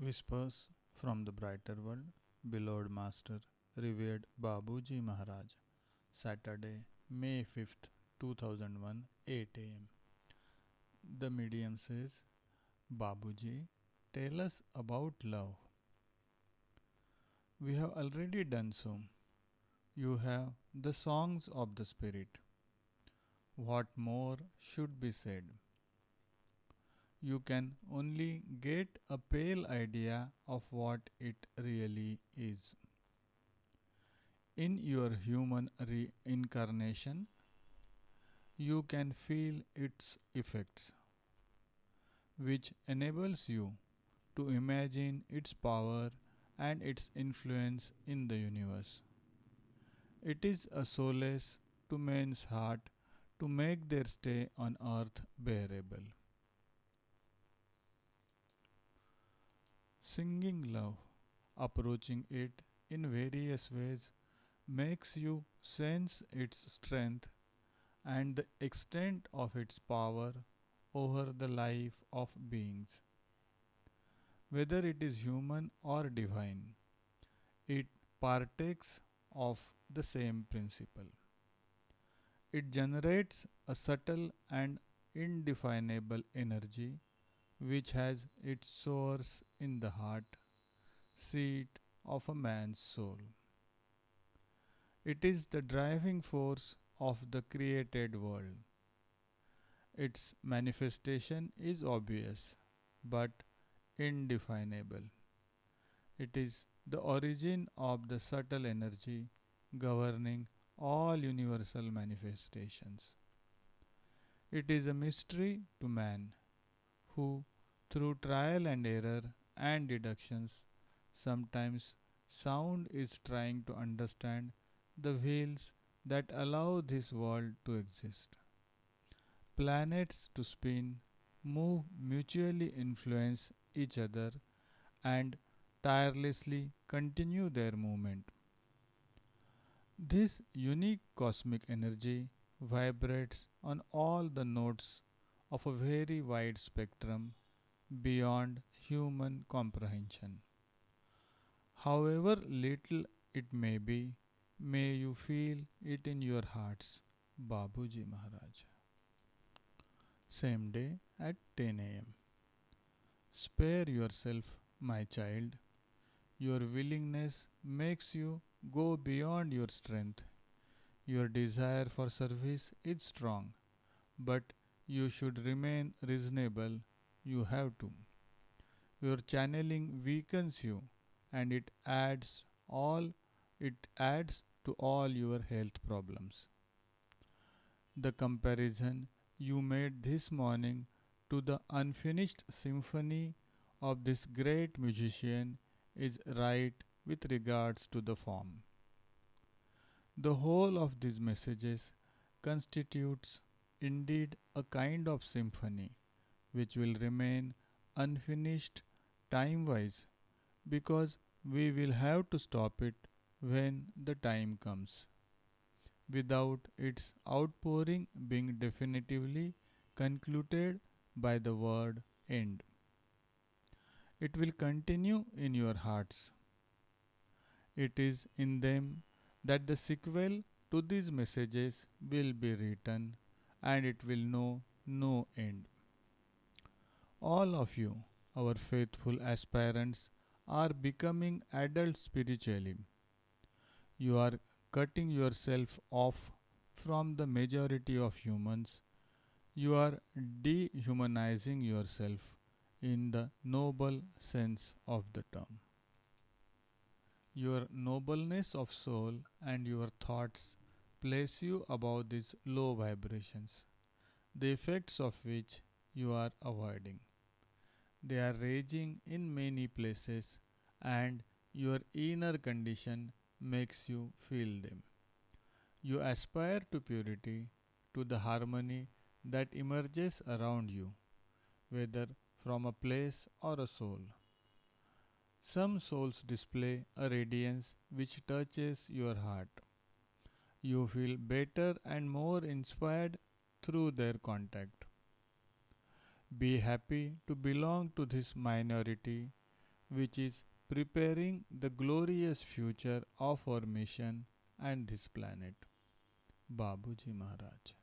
Whispers from the Brighter World, beloved Master, revered Babuji Maharaj, Saturday, May 5th, 2001, 8 am. The medium says, Babuji, tell us about love. We have already done so. You have the songs of the Spirit. What more should be said? You can only get a pale idea of what it really is. In your human reincarnation, you can feel its effects, which enables you to imagine its power and its influence in the universe. It is a solace to men's heart to make their stay on earth bearable. Singing love, approaching it in various ways, makes you sense its strength and the extent of its power over the life of beings. Whether it is human or divine, it partakes of the same principle. It generates a subtle and indefinable energy which has its source in the heart, seat of a man's soul. It is the driving force of the created world. Its manifestation is obvious but indefinable. It is the origin of the subtle energy governing all universal manifestations. It is a mystery to man who, through trial and error and deductions, sometimes sound is trying to understand the wheels that allow this world to exist. Planets to spin, move, mutually influence each other, and tirelessly continue their movement. This unique cosmic energy vibrates on all the notes of a very wide spectrum beyond human comprehension. However little it may be, may you feel it in your hearts, Babuji Maharaj. Same day at 10 am. Spare yourself, my child. Your willingness makes you go beyond your strength. Your desire for service is strong, but you should remain reasonable. You have to. Your channeling weakens you and it adds to all your health problems. The comparison you made this morning to the unfinished symphony of this great musician is right with regards to the form. The whole of these messages constitutes indeed a kind of symphony which will remain unfinished time wise because we will have to stop it when the time comes, without its outpouring being definitively concluded by the word end. It will continue in your hearts. It is in them that the sequel to these messages will be written and it will know no end. All of you, our faithful aspirants, are becoming adults spiritually. You are cutting yourself off from the majority of humans. You are dehumanizing yourself in the noble sense of the term. Your nobleness of soul and your thoughts place you above these low vibrations, the effects of which you are avoiding. They are raging in many places, and your inner condition makes you feel them. You aspire to purity, to the harmony that emerges around you, whether from a place or a soul. Some souls display a radiance which touches your heart. You feel better and more inspired through their contact. Be happy to belong to this minority which is preparing the glorious future of our mission and this planet. Babuji Maharaj.